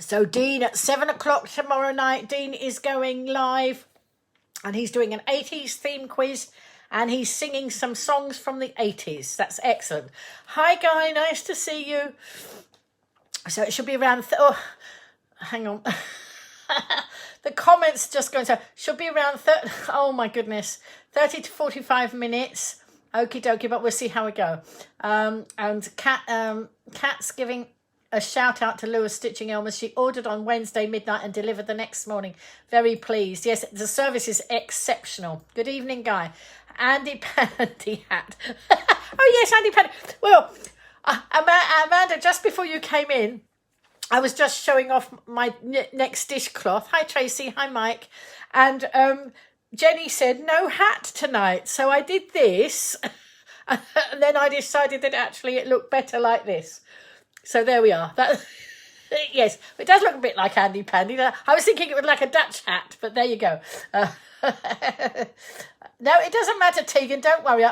So Dean at 7 o'clock tomorrow night, Dean is going live and he's doing an 80s theme quiz and he's singing some songs from the 80s. That's excellent. Hi, Guy. Nice to see you. So it should be around... hang on. The comments just going to... Should be around... Oh, my goodness. 30 to 45 minutes. Okie dokie, but we'll see how we go. And Kat's giving a shout out to Lewis Stitching Elmer. She ordered on Wednesday midnight and delivered the next morning. Very pleased. Yes, the service is exceptional. Good evening, Guy. Andy Pandy hat. Oh, yes, Andy Pandy. Well, Amanda, just before you came in, I was just showing off my next dishcloth. Hi, Tracy. Hi, Mike. And Jenny said, no hat tonight. So I did this. And then I decided that actually it looked better like this. So there we are. That, yes, it does look a bit like Andy Pandy. I was thinking it would like a Dutch hat, but there you go. No, it doesn't matter, Tegan. Don't worry.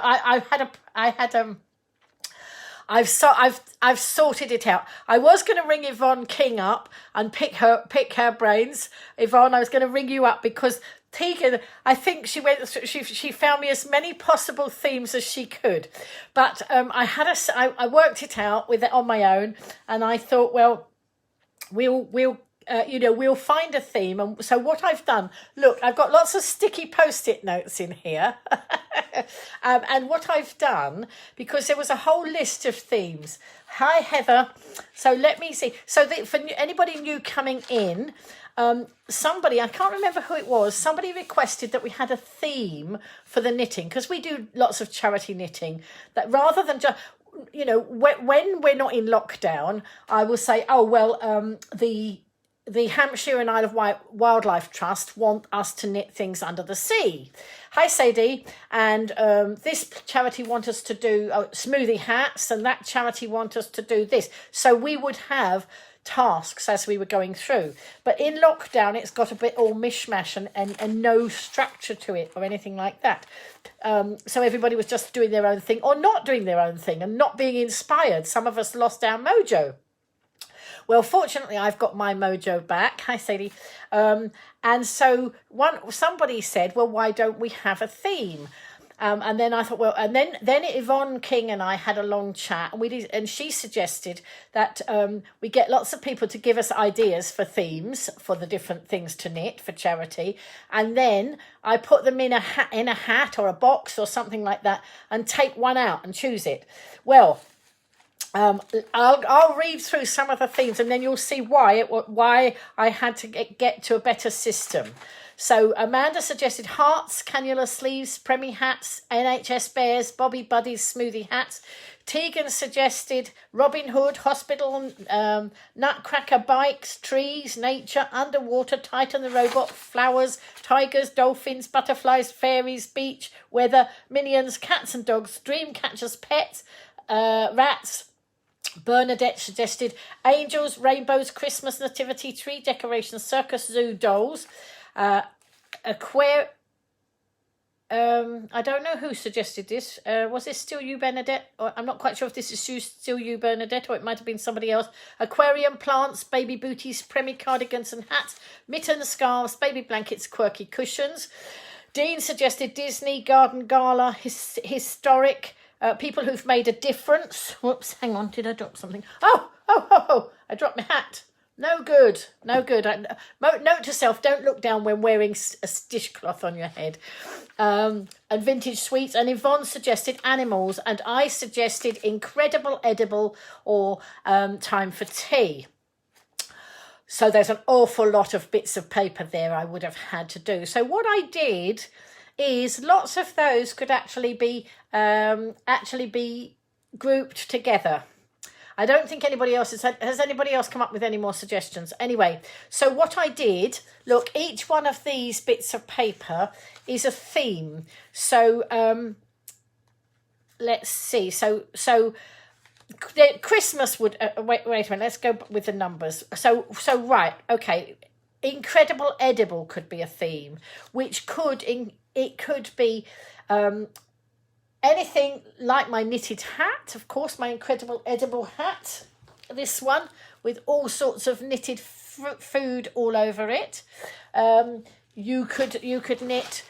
I've sorted it out. I was going to ring Yvonne King up and pick her brains. Yvonne, I was going to ring you up because Tegan, I think she found me as many possible themes as she could, but I worked it out on my own, and I thought, well, we'll find a theme. And so what I've done, look, I've got lots of sticky Post-it notes in here. And what I've done, because there was a whole list of themes. Hi, Heather. So let me see. So for anybody new coming in, somebody, I can't remember who it was, somebody requested that we had a theme for the knitting, because we do lots of charity knitting, that rather than just, when we're not in lockdown, I will say, oh, well, the Hampshire and Isle of Wight Wildlife Trust want us to knit things under the sea. Hi, Sadie. And this charity want us to do smoothie hats, and that charity want us to do this. So we would have tasks as we were going through. But in lockdown, it's got a bit all mishmash and no structure to it or anything like that. So everybody was just doing their own thing or not doing their own thing and not being inspired. Some of us lost our mojo. Well, fortunately, I've got my mojo back. Hi, Sadie. And so somebody said, well, why don't we have a theme? And then I thought, well, and then Yvonne King and I had a long chat, and she suggested that we get lots of people to give us ideas for themes for the different things to knit for charity, and then I put them in a hat or a box or something like that, and take one out and choose it. Well, I'll read through some of the themes, and then you'll see why I had to get to a better system. So Amanda suggested hearts, cannula sleeves, Premie hats, NHS bears, Bobby Buddies, smoothie hats. Tegan suggested Robin Hood, hospital, nutcracker bikes, trees, nature, underwater, Titan the robot, flowers, tigers, dolphins, butterflies, fairies, beach, weather, minions, cats and dogs, dream catchers, pets, rats. Bernadette suggested angels, rainbows, Christmas nativity, tree decorations, circus, zoo, dolls, I don't know who suggested this. Was this still you, Bernadette? Or I'm not quite sure if this is still you, Bernadette, or it might have been somebody else. Aquarium, plants, baby booties, Premie cardigans and hats, mittens, scarves, baby blankets, quirky cushions. Dean suggested Disney, garden gala, historic, people who've made a difference. Whoops, hang on, did I drop something? Oh, I dropped my hat. No good. Note to self, don't look down when wearing a dishcloth on your head. And vintage sweets. And Yvonne suggested animals, and I suggested incredible edible or time for tea. So there's an awful lot of bits of paper there I would have had to do. So what I did is lots of those could actually be grouped together. I don't think anybody else has anybody else come up with any more suggestions? Anyway, so what I did, look, each one of these bits of paper is a theme. So let's see. So Christmas would wait a minute. Let's go with the numbers. So right, okay. Incredible edible could be a theme, which could be anything like my knitted hat, of course, my incredible edible hat. this one with all sorts of knitted food all over it. You could knit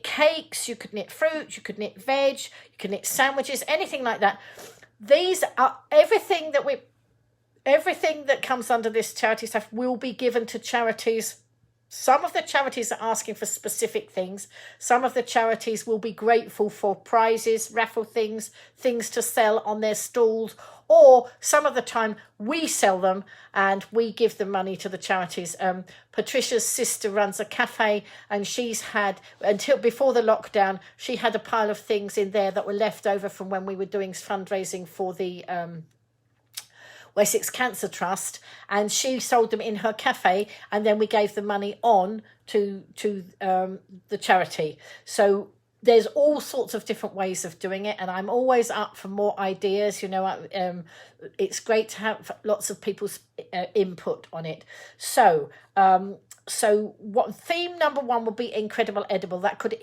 cakes, you could knit fruit, you could knit veg, you could knit sandwiches, anything like that. These are everything that comes under this charity stuff will be given to charities. Some of the charities are asking for specific things. Some of the charities will be grateful for prizes, raffle things to sell on their stalls, or some of the time we sell them and we give the money to the charities. Patricia's sister runs a cafe, and she's had, until before the lockdown, she had a pile of things in there that were left over from when we were doing fundraising for the Wessex Cancer Trust, and she sold them in her cafe, and then we gave the money on to the charity. So there's all sorts of different ways of doing it, and I'm always up for more ideas. It's great to have lots of people's input on it. So what theme number 1 would be incredible edible. That could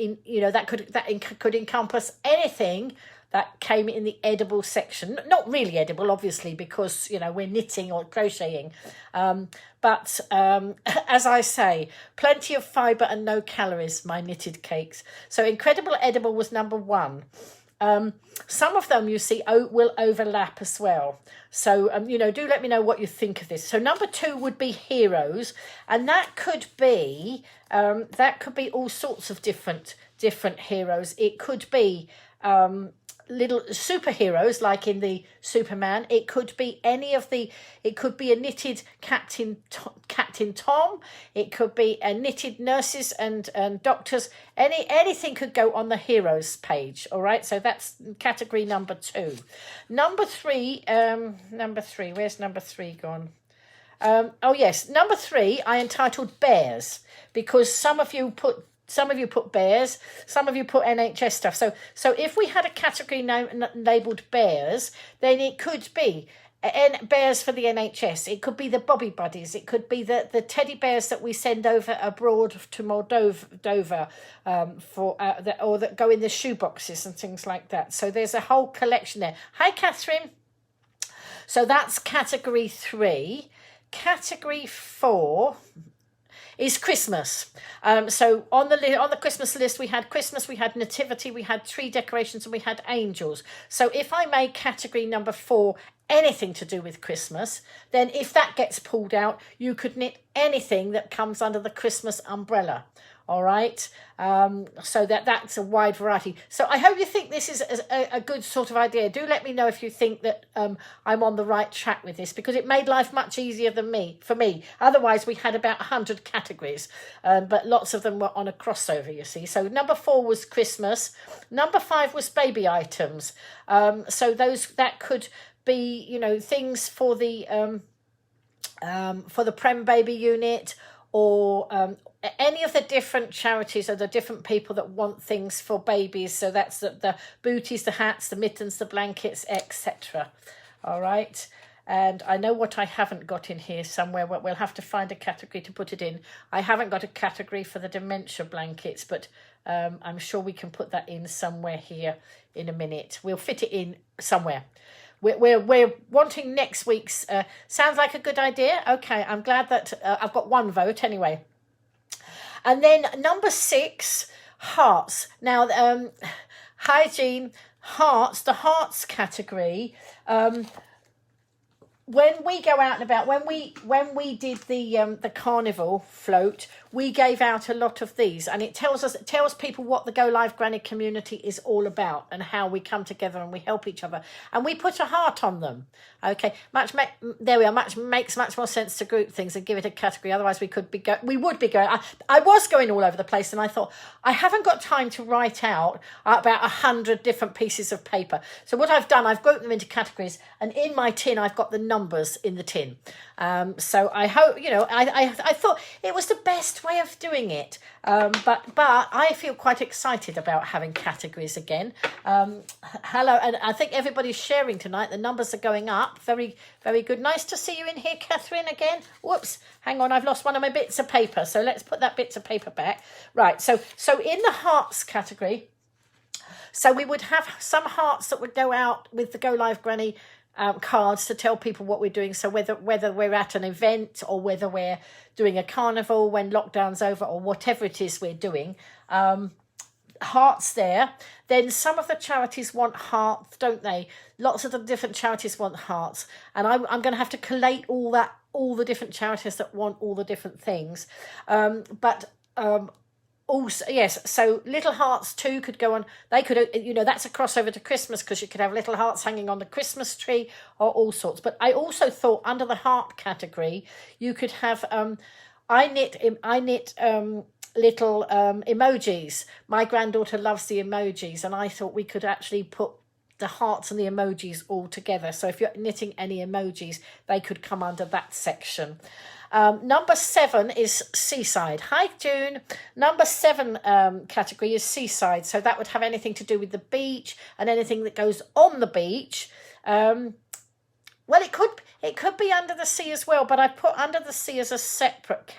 could encompass anything that came in the edible section. Not really edible, obviously, because, we're knitting or crocheting. But as I say, plenty of fibre and no calories, my knitted cakes. So incredible edible was number 1. Some of them, you see, will overlap as well. So, do let me know what you think of this. So number 2 would be heroes. And that could be all sorts of different heroes. It could be little superheroes like in the Superman. It could be it could be a knitted Captain Tom. It could be a knitted nurses and doctors. Anything could go on the heroes page. All right, so that's category number 2. Number 3, where's number 3 gone? Number 3 I entitled bears, because some of you put bears, some of you put NHS stuff. So if we had a category labelled bears, then it could be bears for the NHS. It could be the Bobby Buddies. It could be the teddy bears that we send over abroad to Moldova or that go in the shoe boxes and things like that. So there's a whole collection there. Hi, Catherine. So that's category 3. Category 4 is Christmas. So on the Christmas list, we had Christmas, we had nativity, we had tree decorations, and we had angels. So if I made category number 4 anything to do with Christmas, then if that gets pulled out, you could knit anything that comes under the Christmas umbrella. All right, so that's a wide variety. So I hope you think this is a good sort of idea. Do let me know if you think that I'm on the right track with this, because it made life much easier for me. Otherwise, we had about 100 categories, but lots of them were on a crossover, you see. So number 4 was Christmas. Number 5 was baby items. So that could be, things for the Prem Baby unit, or any of the different charities or the different people that want things for babies. So that's the booties, the hats, the mittens, the blankets, etc. All right. And I know what I haven't got in here somewhere. We'll have to find a category to put it in. I haven't got a category for the dementia blankets, but I'm sure we can put that in somewhere here in a minute. We'll fit it in somewhere. We're wanting next week's. Sounds like a good idea. Okay, I'm glad that I've got 1 vote anyway. And then number 6, hearts. Now, hi Jean, hearts. The hearts category. When we go out and about, when we did the carnival float, we gave out a lot of these, and it tells people what the Golivegranny community is all about and how we come together and we help each other, and we put a heart on them. Okay, there we are. Makes much more sense to group things and give it a category. Otherwise, we would be going. I was going all over the place, and I thought I haven't got time to write out about 100 different pieces of paper. So what I've done, I've grouped them into categories, and in my tin, I've got the numbers in the tin. So I hope I thought it was the best way of doing it. But I feel quite excited about having categories again. Hello, and I think everybody's sharing tonight. The numbers are going up. Very, very good. Nice to see you in here, Catherine, again. Whoops, hang on, I've lost one of my bits of paper. So let's put that bits of paper back. Right, so in the hearts category, so we would have some hearts that would go out with the Golivegranny cards to tell people what we're doing. So whether we're at an event or whether we're doing a carnival when lockdown's over or whatever it is we're doing, hearts there. Then some of the charities want hearts, don't they? Lots of the different charities want hearts, and I'm going to have to collate all the different charities that want all the different things. Also, yes, so little hearts too could go on. They could, that's a crossover to Christmas, because you could have little hearts hanging on the Christmas tree or all sorts. But I also thought under the heart category, you could have, I knit little emojis. My granddaughter loves the emojis, and I thought we could actually put the hearts and the emojis all together. So if you're knitting any emojis, they could come under that section. Number 7 is seaside. Hi, June. Number 7 category is seaside. So that would have anything to do with the beach and anything that goes on the beach. Well, it could be under the sea as well, but I put under the sea as a separate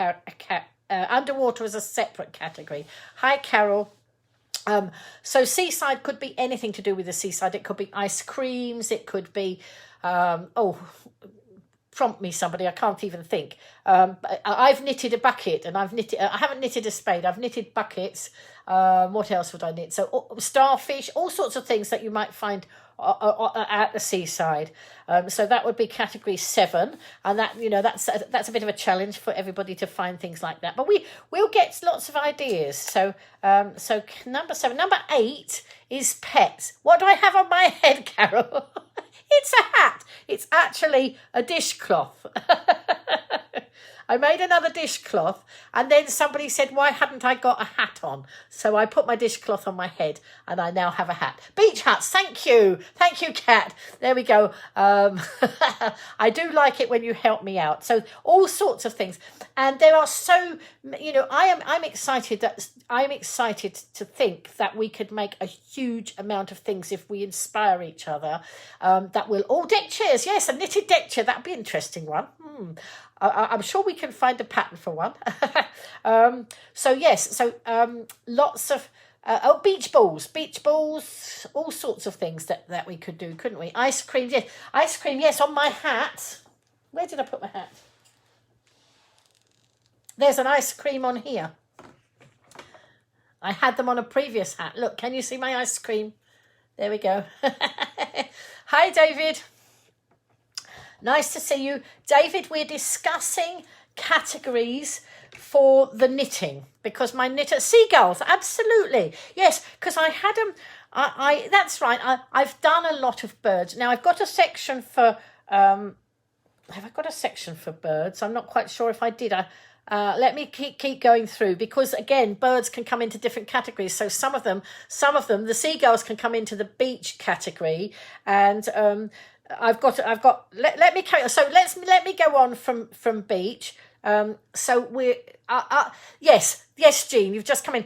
underwater as a separate category. Hi, Carol. So seaside could be anything to do with the seaside. It could be ice creams. It could be prompt me somebody, I can't even think. I've knitted a bucket, and I haven't knitted a spade. I've knitted buckets. What else would I knit? So starfish, all sorts of things that you might find at the seaside. So that would be category 7, and that's a bit of a challenge for everybody to find things like that. But we'll get lots of ideas. So number 7. Number 8 is pets. What do I have on my head, Carol? It's a hat. It's actually a dishcloth. I made another dishcloth, and then somebody said, why hadn't I got a hat on? So I put my dishcloth on my head, and I now have a hat. Beach hats, thank you. Thank you, Kat. There we go. I do like it when you help me out. So all sorts of things. And there are so, I'm excited to think that we could make a huge amount of things if we inspire each other. That will all deck chairs. Yes, a knitted deck chair. That'd be an interesting one. I'm sure we can find a pattern for one. Lots of beach balls, all sorts of things that we could do, couldn't we? Ice cream, yes, on my hat. Where did I put my hat? There's an ice cream on here. I had them on a previous hat. Look, can you see my ice cream? There we go. Hi, David. Nice to see you. David, we're discussing categories for the knitting, because my knitter, seagulls, absolutely. Yes, because I had them, that's right, I've done a lot of birds. Now, I've got a section for, have I got a section for birds? I'm not quite sure if I did. Let me keep going through, because again, birds can come into different categories. So some of them, the seagulls can come into the beach category, and I've got. Let me carry on. So let me go on from beach. So we're yes, Jean, you've just come in.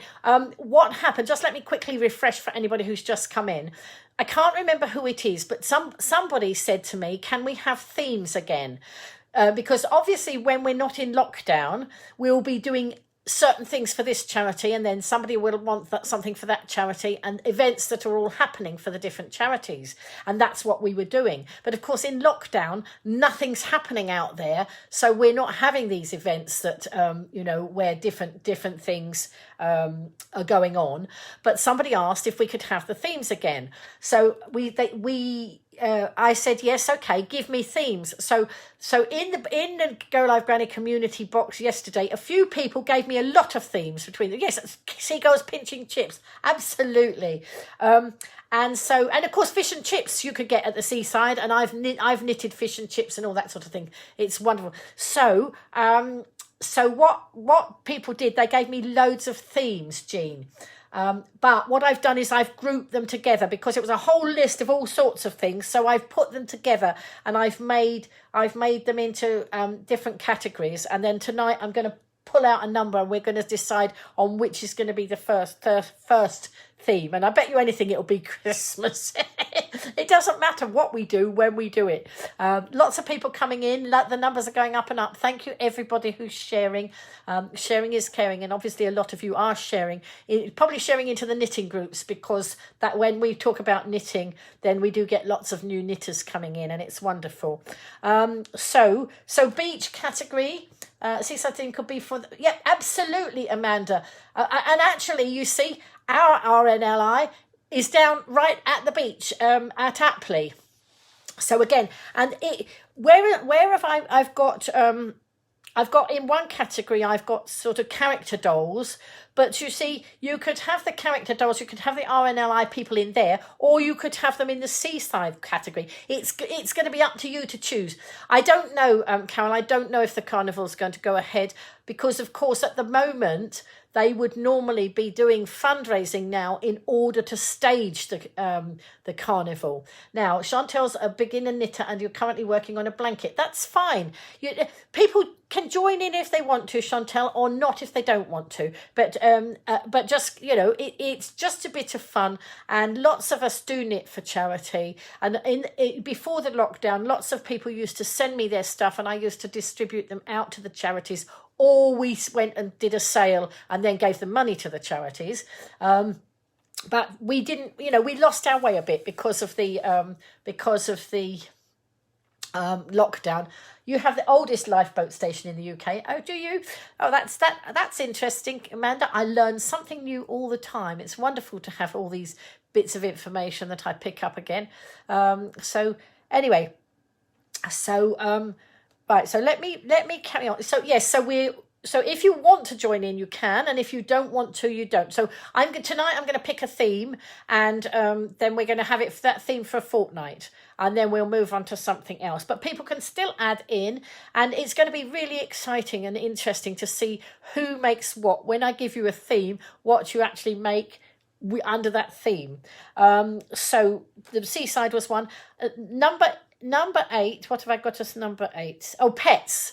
What happened? Just let me quickly refresh for anybody who's just come in. I can't remember who it is, but somebody said to me, "Can we have themes again?" Because obviously when we're not in lockdown, we'll be doing certain things for this charity, and then somebody will want something for that charity, and events that are all happening for the different charities. And that's what we were doing. But of course, in lockdown, nothing's happening out there. So we're not having these events that, where different things are going on. But somebody asked if we could have the themes again. So I said, yes, okay, give me themes. So in the Golivegranny community box yesterday, a few people gave me a lot of themes between them. Yes, seagulls pinching chips, absolutely. And of course, fish and chips you could get at the seaside, and I've knitted fish and chips and all that sort of thing. It's wonderful. So what people did, they gave me loads of themes, Jean. But what I've done is I've grouped them together, because it was a whole list of all sorts of things. So I've put them together, and I've made them into different categories. And then tonight I'm going to pull out a number and we're going to decide on which is going to be the first theme. And I bet you anything it'll be Christmas. It doesn't matter what we do when we do it. Lots of people coming in. The numbers are going up and up. Thank you everybody who's sharing. Sharing is caring, and obviously a lot of you are sharing. Probably sharing into the knitting groups, because that when we talk about knitting, then we do get lots of new knitters coming in, and it's wonderful. So beach category. Seaside theme could be for yeah, absolutely, Amanda. And actually, you see, our RNLI is down right at the beach at Apley. So again, and where have I've got in one category, I've got sort of character dolls, but you see, you could have the character dolls, you could have the RNLI people in there, or you could have them in the seaside category. It's going to be up to you to choose. I don't know, Carol, I don't know if the carnival's going to go ahead, because of course at the moment they would normally be doing fundraising now in order to stage the carnival. Now, Chantel's a beginner knitter and you're currently working on a blanket. That's fine. People can join in if they want to, Chantel, or not if they don't want to. But just, it's just a bit of fun. And lots of us do knit for charity. And before the lockdown, lots of people used to send me their stuff and I used to distribute them out to the charities. Or we went and did a sale and then gave the money to the charities. But we didn't, we lost our way a bit because of the lockdown. You have the oldest lifeboat station in the UK. Oh, do you? Oh, that's interesting, Amanda. I learn something new all the time. It's wonderful to have all these bits of information that I pick up again. So anyway, right, so let me carry on. So yes, so if you want to join in, you can, and if you don't want to, you don't. So tonight I'm going to pick a theme, and then we're going to have that theme for a fortnight, and then we'll move on to something else. But people can still add in, and it's going to be really exciting and interesting to see who makes what. When I give you a theme, what you actually make under that theme. So the seaside was one. Number 8, what have I got as number 8? Oh, pets.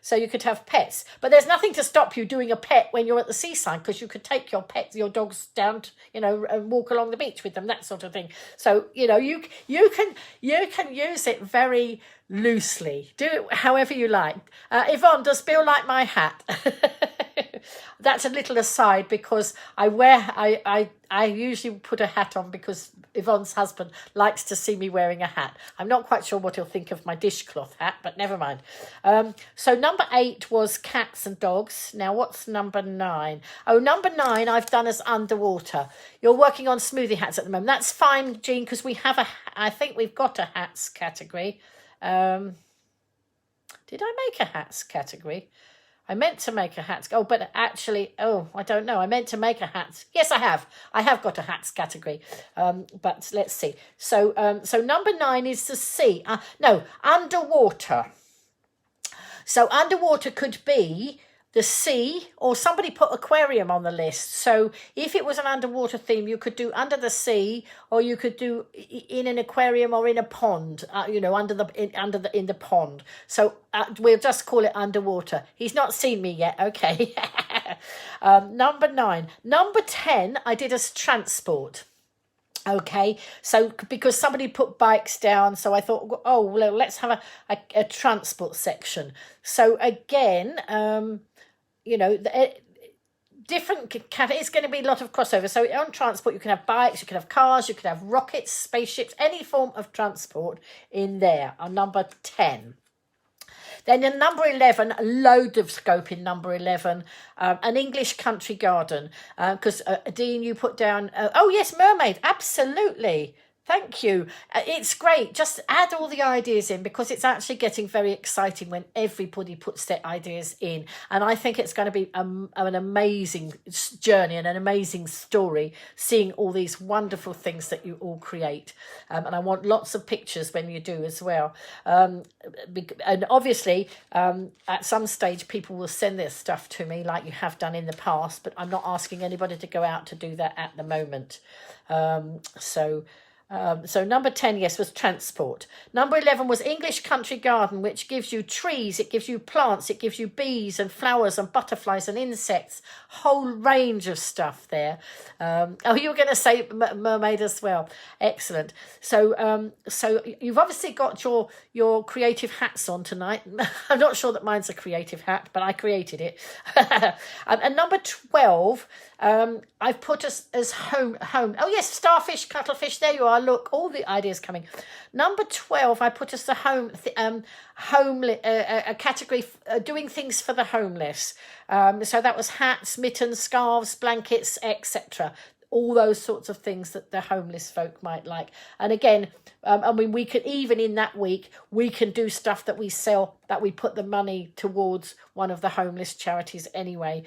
So you could have pets. But there's nothing to stop you doing a pet when you're at the seaside, because you could take your pets, your dogs down, and walk along the beach with them, that sort of thing. So, you can use it very loosely. Do it however you like. Yvonne, does Bill like my hat? That's a little aside, because I usually put a hat on because Yvonne's husband likes to see me wearing a hat. I'm not quite sure what he'll think of my dishcloth hat, but never mind. So number 8 was cats and dogs. Now what's number 9? Oh, number 9 I've done as underwater. You're working on smoothie hats at the moment. That's fine, Jean, because I think we've got a hats category. Did I make a hats category? I meant to make a hats. Oh, but actually, I don't know. I meant to make a hats. Yes, I have. I have got a hats category. But let's see. So number 9 is the sea. Underwater. So underwater could be the sea, or somebody put aquarium on the list. So if it was an underwater theme, you could do under the sea, or you could do in an aquarium or in a pond, in the pond. So we'll just call it underwater. He's not seen me yet. Okay. Number 9. Number 10, I did as transport. Okay, so because somebody put bikes down, so I thought, well, let's have a transport section. So again, different it's going to be a lot of crossover. So on transport, you can have bikes, you can have cars, you can have rockets, spaceships, any form of transport in there on number 10. Then in number 11, a load of scope in number 11, an English country garden. Because Dean, you put down, yes, mermaid, absolutely. Thank you. It's great. Just add all the ideas in, because it's actually getting very exciting when everybody puts their ideas in. And I think it's going to be an amazing journey and an amazing story, seeing all these wonderful things that you all create. And I want lots of pictures when you do as well. And obviously, at some stage, people will send their stuff to me like you have done in the past, but I'm not asking anybody to go out to do that at the moment. So number 10, yes, was transport. Number 11 was English country garden, which gives you trees, it gives you plants, it gives you bees and flowers and butterflies and insects, whole range of stuff there. Oh, you were going to say mermaid as well. Excellent. So so you've obviously got your creative hats on tonight. I'm not sure that mine's a creative hat, but I created it. And number 12, I've put as home. Oh yes, starfish, cuttlefish. There you are. Look, all the ideas coming. Number 12, I put as the a category doing things for the homeless. So that was hats, mittens, scarves, blankets, etc. All those sorts of things that the homeless folk might like. And again, I mean, we could, even in that week, we can do stuff that we sell, that we put the money towards one of the homeless charities anyway.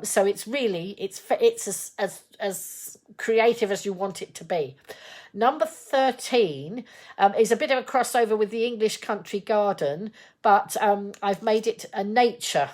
So it's really, it's as creative as you want it to be. Number 13 is a bit of a crossover with the English country garden, but I've made it a nature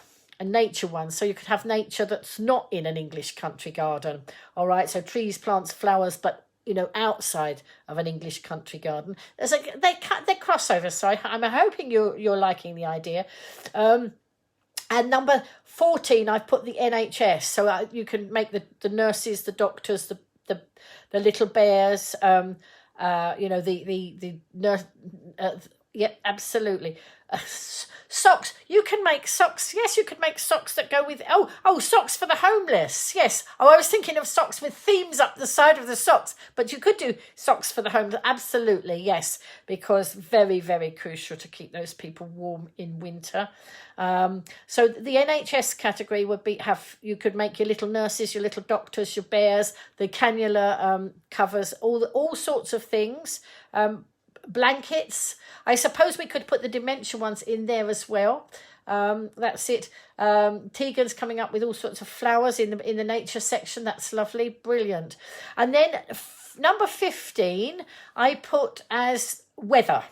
one, so you could have nature that's not in an English country garden. All right, so trees, plants, flowers, but you know, outside of an English country garden. They're crossovers, so I'm hoping you're liking the idea. And number 14, I've put the NHS, so you can make the nurses, the doctors, the little bears, you know, the nurse. Yeah, absolutely. Socks. You can make socks. Yes, you could make socks that go with... Oh, socks for the homeless. Yes. Oh, I was thinking of socks with themes up the side of the socks. But you could do socks for the homeless. Absolutely, yes. Because very, very crucial to keep those people warm in winter. So the NHS category would be... You could make your little nurses, your little doctors, your bears, the cannula covers, all sorts of things. Blankets. I suppose we could put the dementia ones in there as well. That's it. Tegan's coming up with all sorts of flowers in the nature section. That's lovely, brilliant. And then number 15, I put as weather.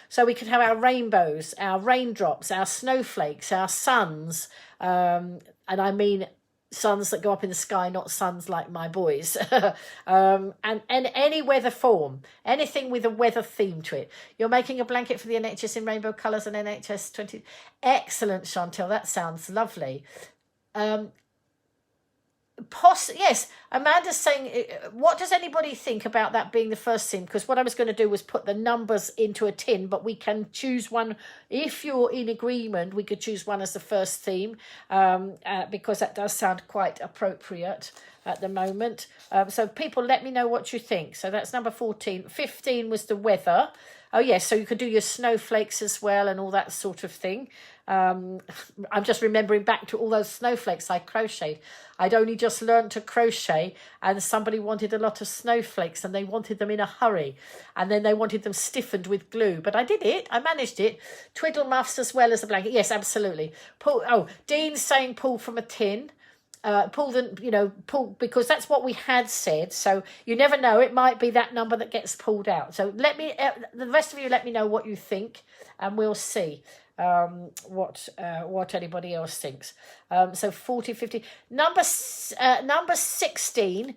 So we could have our rainbows, our raindrops, our snowflakes, our suns, and I mean suns that go up in the sky, not suns like my boys. And any weather form, anything with a weather theme to it. You're making a blanket for the NHS in rainbow colours and NHS 20. Excellent, Chantel. That sounds lovely. Yes, Amanda's saying, what does anybody think about that being the first theme? Because what I was going to do was put the numbers into a tin, but we can choose one. If you're in agreement, we could choose one as the first theme, because that does sound quite appropriate at the moment. So people, let me know what you think. So that's number 14. 15 was the weather. Oh, yes, so you could do your snowflakes as well and all that sort of thing. I'm just remembering back to all those snowflakes I crocheted. I'd only just learned to crochet and somebody wanted a lot of snowflakes and they wanted them in a hurry. And then they wanted them stiffened with glue. But I did it. I managed it. Twiddle muffs as well as a blanket. Yes, absolutely. Dean's saying pull from a tin. Pull because that's what we had said. So you never know, it might be that number that gets pulled out. So the rest of you let me know what you think and we'll see what anybody else thinks. So 40, 50. Number 16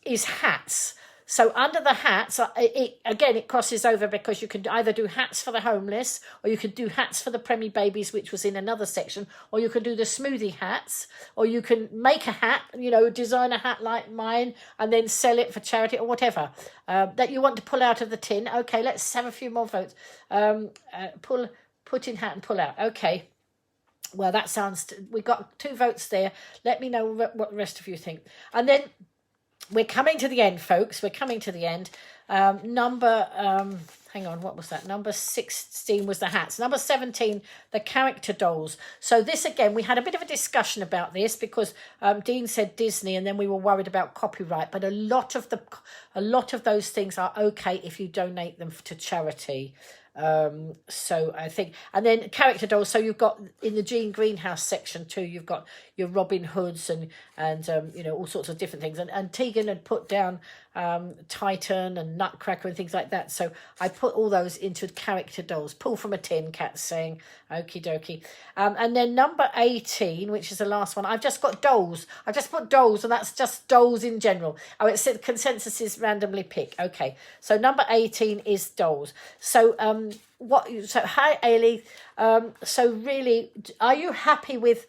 is hats. So under the hats, it crosses over because you can either do hats for the homeless or you could do hats for the preemie babies, which was in another section, or you can do the smoothie hats, or you can make a hat, design a hat like mine and then sell it for charity or whatever that you want to pull out of the tin. Okay, let's have a few more votes. Put in hat and pull out. Okay. Well, that sounds... We got 2 votes there. Let me know what the rest of you think. And then... We're coming to the end, folks. We're coming to the end. Hang on, what was that? Number 16 was the hats. Number 17, the character dolls. So this, again, we had a bit of a discussion about this because Dean said Disney and then we were worried about copyright. But a lot of those things are okay if you donate them to charity. So I think, and then character dolls. So you've got in the Jean Greenhouse section too. You've got your Robin Hoods and you know, all sorts of different things. And Tegan had put down Titan and Nutcracker and things like that. So I put all those into character dolls. Pull from a tin, Cat saying, okie dokie. And then number 18, which is the last one. I've just got dolls. I've just put dolls, and that's just dolls in general. Oh, it said consensus is randomly pick. Okay, so number 18 is dolls. So so hi Ailey. So really, are you happy with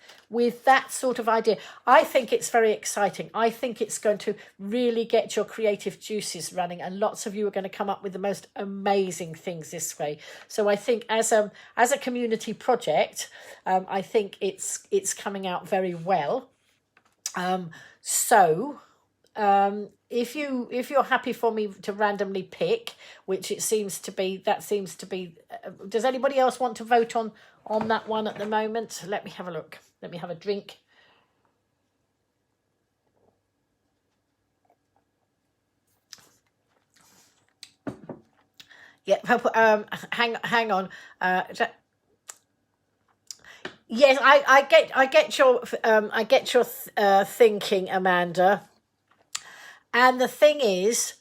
that sort of idea? I think it's very exciting. I think it's going to really get your creative juices running, and lots of you are going to come up with the most amazing things this way. So I think as a community project, I think it's coming out very well. If you're happy for me to randomly pick, which it seems to be, does anybody else want to vote on that one at the moment? Let me have a look. Let me have a drink. Yeah, hang on. Yes, I get your thinking, Amanda. And the thing is,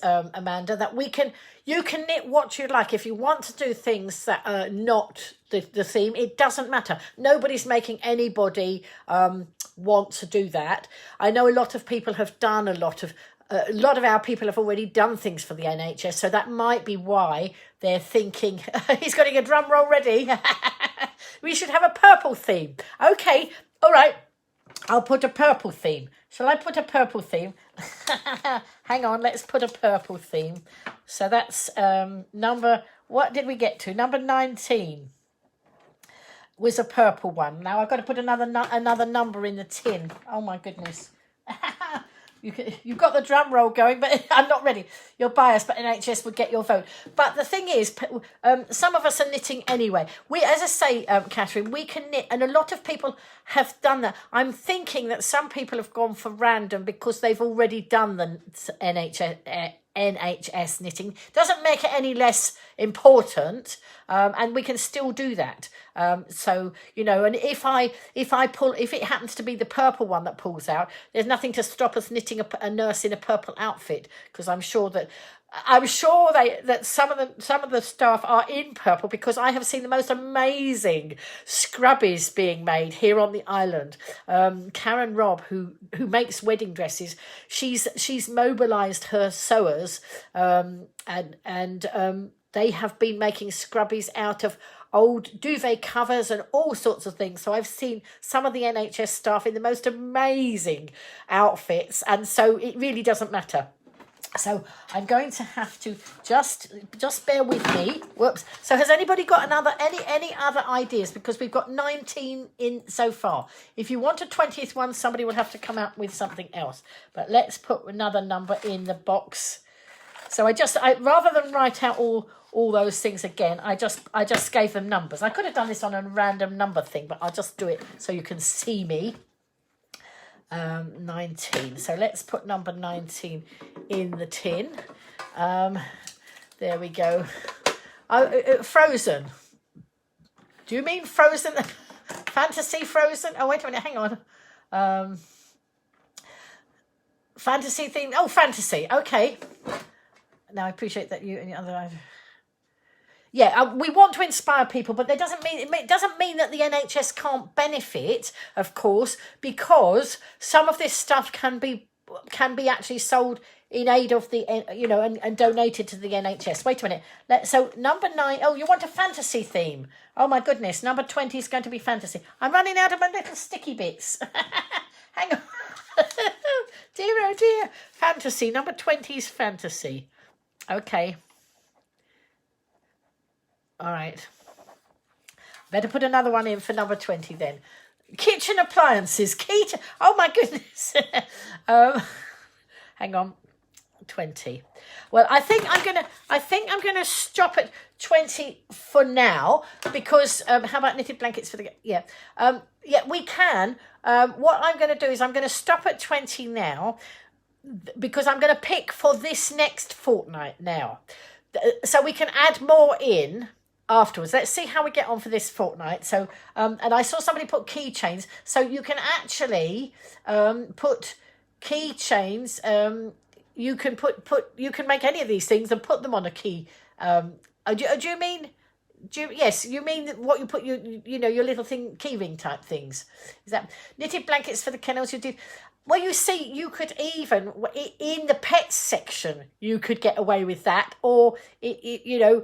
Amanda, that you can knit what you like. If you want to do things that are not the theme, it doesn't matter. Nobody's making anybody want to do that. I know a lot of people have done a lot of our people have already done things for the NHS, so that might be why they're thinking, he's got a drum roll ready. We should have a purple theme. Okay, all right. I'll put a purple theme. Shall I put a purple theme? Hang on, let's put a purple theme. So that's what did we get to? Number 19 was a purple one. Now I've got to put another number in the tin. Oh my goodness. You've got the drum roll going, but I'm not ready. You're biased, but NHS would get your vote. But the thing is, some of us are knitting anyway. As I say, Catherine, we can knit, and a lot of people have done that. I'm thinking that some people have gone for random because they've already done the NHS knitting. Doesn't make it any less important, and we can still do that. So, you know, and if it happens to be the purple one that pulls out, there's nothing to stop us knitting a nurse in a purple outfit, because I'm sure that some of the staff are in purple, because I have seen the most amazing scrubbies being made here on the island. Karen Robb, who makes wedding dresses, she's mobilised her sewers, and they have been making scrubbies out of old duvet covers and all sorts of things. So I've seen some of the NHS staff in the most amazing outfits, and so it really doesn't matter. So I'm going to have to just bear with me. Whoops. So has anybody got any other ideas? Because we've got 19 in so far. If you want a 20th one, somebody will have to come out with something else. But let's put another number in the box. So I rather than write out all those things again, I just gave them numbers. I could have done this on a random number thing, but I'll just do it so you can see me. 19. So let's put number 19 in the tin. There we go. Frozen. Do you mean Frozen? Fantasy Frozen? Oh, wait a minute. Hang on. Fantasy theme. Oh, fantasy. Okay. Now I appreciate that you and the other. Yeah, we want to inspire people, but it doesn't mean that the NHS can't benefit, of course, because some of this stuff can be actually sold in aid of the, you know, and donated to the NHS. Wait a minute. So number 9. Oh, you want a fantasy theme? Oh my goodness. Number 20 is going to be fantasy. I'm running out of my little sticky bits. Hang on. Dear, oh dear. Fantasy. Number 20 is fantasy. Okay. All right. Better put another one in for number 20 then. Kitchen appliances. Oh my goodness. Hang on. 20. Well, I think I'm gonna stop at 20 for now, because how about knitted blankets for the yeah we can. What I'm going to do is I'm going to stop at 20 now, because I'm going to pick for this next fortnight now. so we can add more in afterwards. Let's see how we get on for this fortnight. So and I saw somebody put keychains, so you can actually put keychains. You can you can make any of these things and put them on a key. Do you mean? Yes, you mean what you put you know, your little key ring type things? Is that knitted blankets for the kennels? You did. Well, you see, you could even in the pets section you could get away with that, or you know.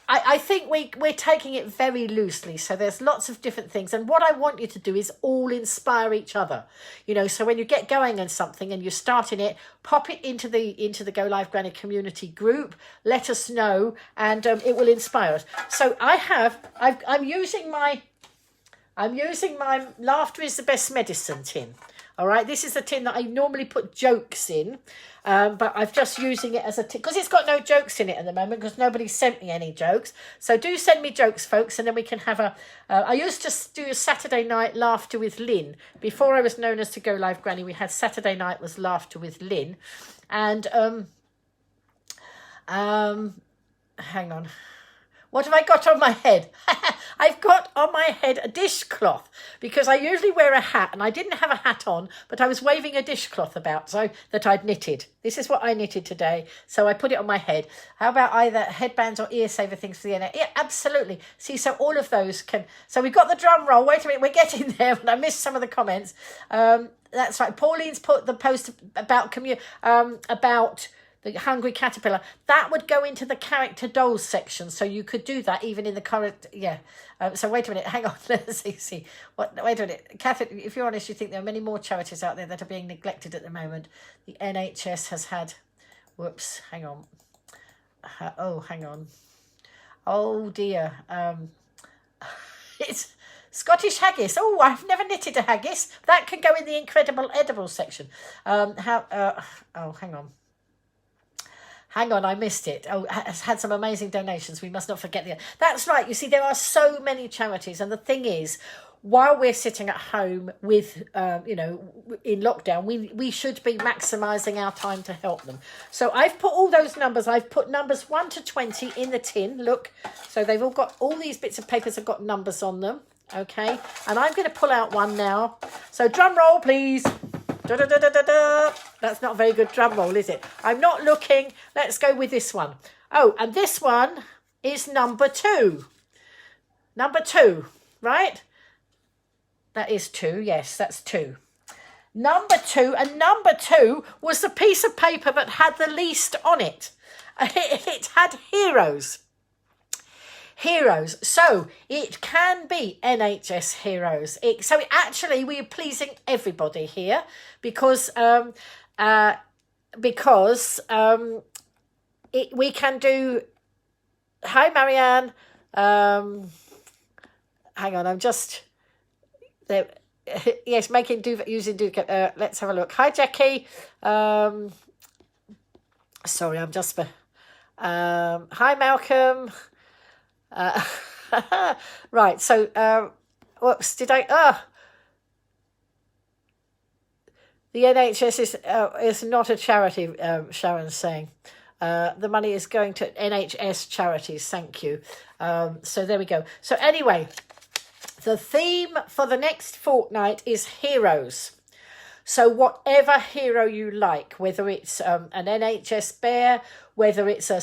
I think we're taking it very loosely, so there's lots of different things, and what I want you to do is all inspire each other, you know. So when you get going on something and you're starting it, pop it into the Go Live Granny community group, let us know, and it will inspire us. So I'm using my Laughter is the Best Medicine tin. All right, this is the tin that I normally put jokes in, but I'm just using it as a tin because it's got no jokes in it at the moment because nobody sent me any jokes. So do send me jokes, folks, and then we can have I used to do a Saturday night Laughter with Lynn. Before I was known as To Go Live Granny, we had Saturday night was Laughter with Lynn. And hang on. What have I got on my head? I've got on my head a dishcloth because I usually wear a hat and I didn't have a hat on, but I was waving a dishcloth about so that I'd knitted. This is what I knitted today. So I put it on my head. How about either headbands or ear saver things for the end? Yeah, absolutely. See, so all of those can. So we've got the drum roll. Wait a minute, we're getting there, but I missed some of the comments. That's right. Pauline's put the post about the Hungry Caterpillar. That would go into the character dolls section, so you could do that even in the current. Yeah. So wait a minute, hang on. Let's see. What? Wait a minute, Catherine. If you're honest, you think there are many more charities out there that are being neglected at the moment. The NHS has had. Whoops. Hang on. Oh, hang on. Oh dear. It's Scottish haggis. Oh, I've never knitted a haggis. That can go in the incredible edible section. Oh, hang on. Hang on, I missed it. Oh, has had some amazing donations. We must not forget the. That's right. You see, there are so many charities, and the thing is, while we're sitting at home with, you know, in lockdown, we should be maximising our time to help them. So I've put all those numbers. I've put numbers 1 to 20 in the tin. Look, so they've all got all these bits of papers have got numbers on them. Okay, and I'm going to pull out one now. So drum roll, please. Da, da, da, da, da, da. That's not a very good drum roll, is it? I'm not looking. Let's go with this one. Oh, and this one is number 2. Number 2, right? That is 2. Yes, that's 2. Number 2, and number 2 was the piece of paper that had the least on it. It had heroes. Heroes, so it can be NHS heroes. Actually we are pleasing everybody here because we can do. Hi Marianne, hang on, I'm just there. Yes, making using duvet. Let's have a look. Hi Jackie. Sorry, I'm just for. Hi Malcolm. Right, so whoops, did I the NHS is not a charity, Sharon's saying. The money is going to NHS charities, thank you. So there we go. So anyway, the theme for the next fortnight is heroes. So whatever hero you like, whether it's an NHS bear, whether it's a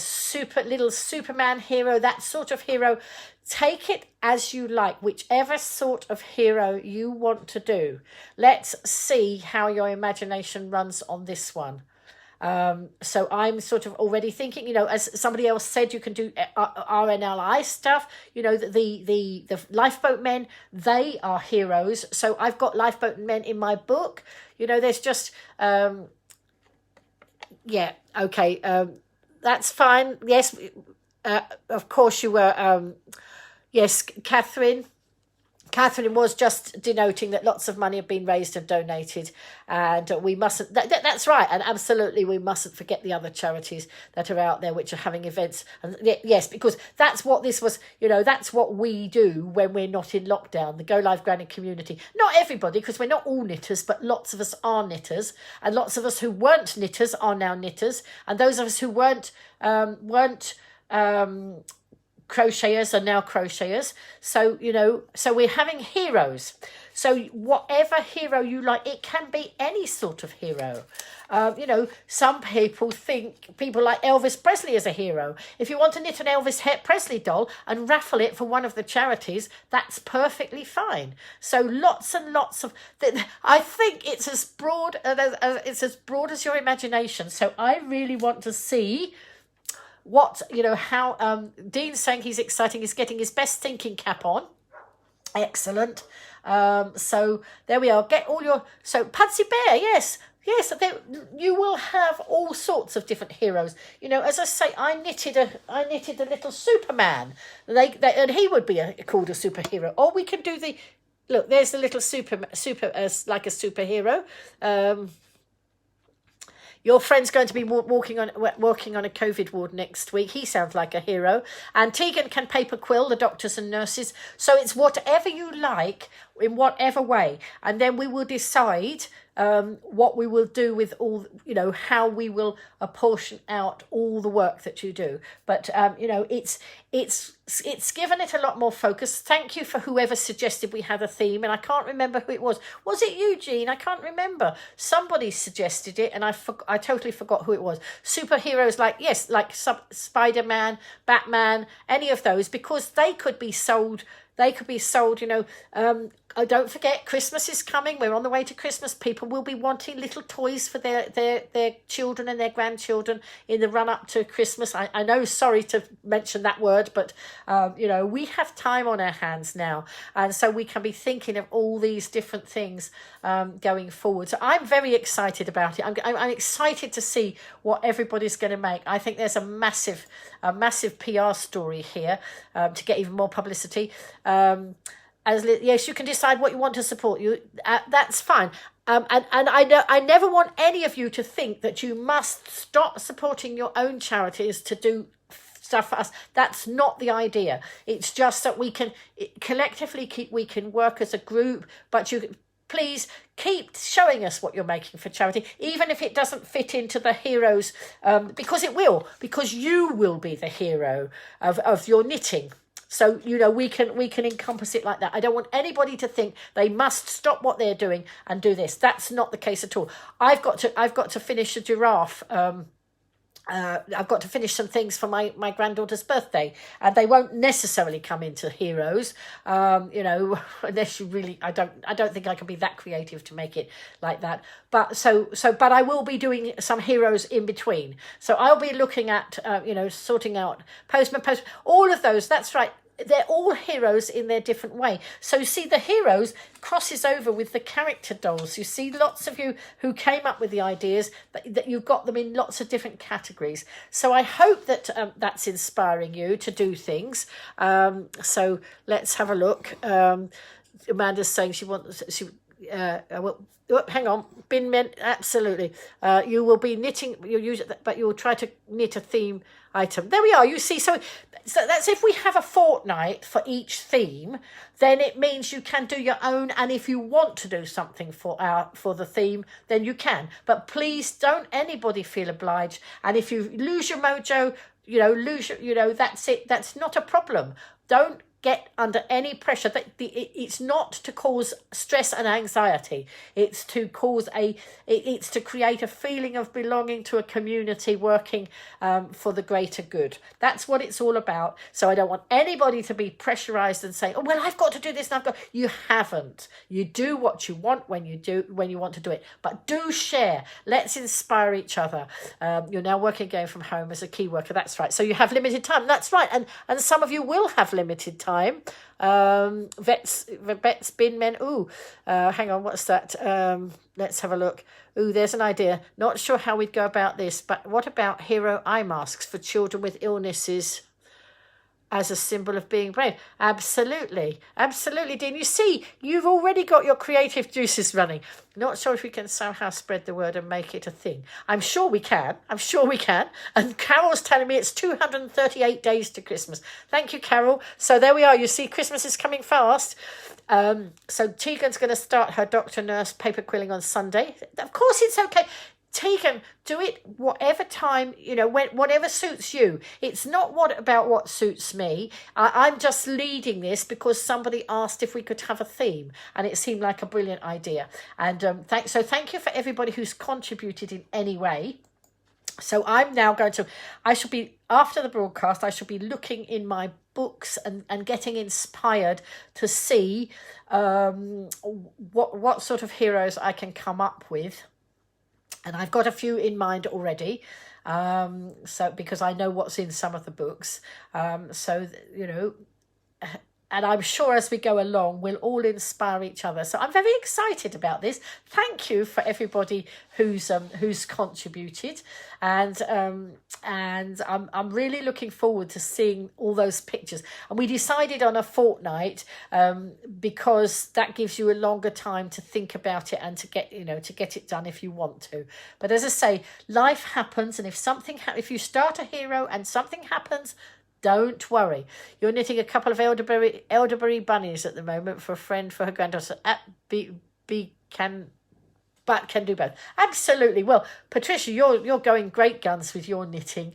little Superman hero, that sort of hero, take it as you like, whichever sort of hero you want to do. Let's see how your imagination runs on this one. So I'm sort of already thinking, you know, as somebody else said, you can do RNLI stuff, you know, the lifeboat men, they are heroes. So I've got lifeboat men in my book, you know, there's just, yeah, okay, that's fine. Yes, of course you were, yes, Catherine was just denoting that lots of money have been raised and donated, and we mustn't. That's right, and absolutely, we mustn't forget the other charities that are out there which are having events. And yes, because that's what this was. You know, that's what we do when we're not in lockdown. The Go Live Granny community. Not everybody, because we're not all knitters, but lots of us are knitters, and lots of us who weren't knitters are now knitters, and those of us who weren't crocheters are now crocheters. So, you know, so we're having heroes. So whatever hero you like, it can be any sort of hero. You know, some people think people like Elvis Presley is a hero. If you want to knit an Elvis Presley doll and raffle it for one of the charities, that's perfectly fine. So lots and lots of, I think it's as broad as your imagination. So I really want to see what, you know, how Dean's saying he's exciting. He's getting his best thinking cap on. Excellent. So there we are. Get all your, so Patsy Bear, yes, you will have all sorts of different heroes. You know, as I say, I knitted a little Superman. And he would be called a superhero. Or we can do the, look, there's the little super like a superhero. Your friend's going to be working on a COVID ward next week. He sounds like a hero. And Tegan can paper quill the doctors and nurses. So it's whatever you like, in whatever way. And then we will decide what we will do with all, you know, how we will apportion out all the work that you do. But, you know, it's given it a lot more focus. Thank you for whoever suggested we had a theme. And I can't remember who it was. Was it you, Jean? I can't remember. Somebody suggested it and I totally forgot who it was. Superheroes like, yes, like Spider-Man, Batman, any of those, because they could be sold, you know. Oh, don't forget, Christmas is coming. We're on the way to Christmas. People will be wanting little toys for their children and their grandchildren in the run-up to Christmas. I know, sorry to mention that word, but, you know, we have time on our hands now. And so we can be thinking of all these different things going forward. So I'm very excited about it. I'm excited to see what everybody's going to make. I think there's a massive PR story here to get even more publicity. Yes, you can decide what you want to support. That's fine. And I never want any of you to think that you must stop supporting your own charities to do stuff for us. That's not the idea. It's just that we can collectively we can work as a group, but please keep showing us what you're making for charity, even if it doesn't fit into the heroes, because you will be the hero of your knitting. So, you know, we can encompass it like that. I don't want anybody to think they must stop what they're doing and do this. That's not the case at all. I've got to finish a giraffe. I've got to finish some things for my granddaughter's birthday, and they won't necessarily come into heroes, you know, unless you really. I don't think I can be that creative to make it like that. But but I will be doing some heroes in between. So I'll be looking at, you know, sorting out postman, all of those. That's right. They're all heroes in their different way. So you see the heroes crosses over with the character dolls. You see lots of you who came up with the ideas, that you've got them in lots of different categories. So I hope that that's inspiring you to do things. So let's have a look. Amanda's saying she wants... hang on, bin men, absolutely. You will be knitting, but you'll try to knit a theme item. There we are, you see. So that's if we have a fortnight for each theme, then it means you can do your own. And if you want to do something for the theme, then you can. But please don't anybody feel obliged. And if you lose your mojo, that's it. That's not a problem. Don't get under any pressure. It's not to cause stress and anxiety. It's to create a feeling of belonging to a community, working for the greater good. That's what it's all about. So I don't want anybody to be pressurized and say, oh, well, I've got to do this and you haven't. You do what you want when you want to do it. But do share. Let's inspire each other. You're now working again from home as a key worker. That's right. So you have limited time. That's right. And some of you will have limited time. Vets, bin men. Hang on, what's that? Let's have a look. There's an idea. Not sure how we'd go about this, but what about hero eye masks for children with illnesses as a symbol of being brave? Absolutely, Dean. You see, you've already got your creative juices running. Not sure if we can somehow spread the word and make it a thing. I'm sure we can. And Carol's telling me it's 238 days to Christmas. Thank you, Carol. So there we are. You see, Christmas is coming fast. So Tegan's going to start her doctor nurse paper quilling on Sunday. Of course, it's okay. Tegan, do it whatever time, you know, whatever suits you. It's not about what suits me. I'm just leading this because somebody asked if we could have a theme, and it seemed like a brilliant idea. And thank you for everybody who's contributed in any way. So I'm now I shall be, after the broadcast, I shall be looking in my books and getting inspired to see what sort of heroes I can come up with. And I've got a few in mind already, so because I know what's in some of the books. So, you know, and I'm sure as we go along, we'll all inspire each other. So I'm very excited about this. Thank you for everybody who's contributed, and I'm really looking forward to seeing all those pictures. And we decided on a fortnight because that gives you a longer time to think about it and to get it done if you want to. But as I say, life happens, and if you start a hero and something happens, don't worry. You're knitting a couple of elderberry bunnies at the moment for a friend for her granddaughter. But can do both. Absolutely. Well, Patricia, you're going great guns with your knitting.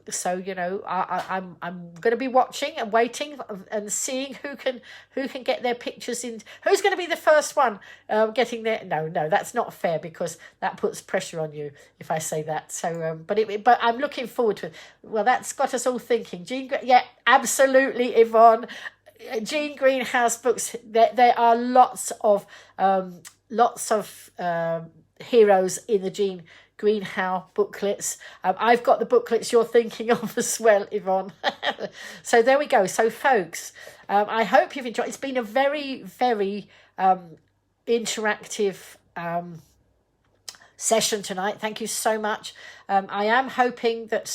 So you know, I'm going to be watching and waiting and seeing who can get their pictures in. Who's going to be the first one getting there? No, that's not fair because that puts pressure on you if I say that. So, but I'm looking forward to it. Well, that's got us all thinking. Jean, yeah, absolutely, Yvonne. Jean Greenhouse books. There are lots of heroes in the Jean Greenhouse booklets. I've got the booklets you're thinking of as well, Yvonne. So there we go. So folks, I hope you've enjoyed. It's been a very, very interactive session tonight. Thank you so much. I am hoping that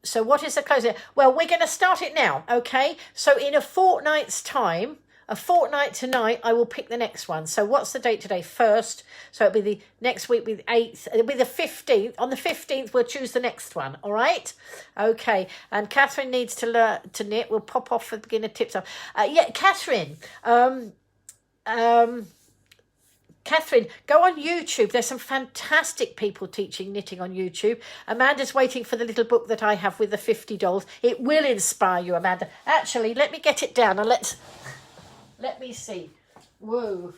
so what is the closing? Well, we're going to start it now, okay? So in a fortnight's time, a fortnight tonight, I will pick the next one. So what's the date today? 1st. So it'll be the next week, be the 8th. It'll be the 15th. On the 15th, we'll choose the next one. All right? Okay. And Catherine needs to learn to knit. We'll pop off for beginner tips. Yeah, Catherine. Catherine, go on YouTube. There's some fantastic people teaching knitting on YouTube. Amanda's waiting for the little book that I have with the 50 dolls. It will inspire you, Amanda. Actually, let me get it down and let me see. Whoa.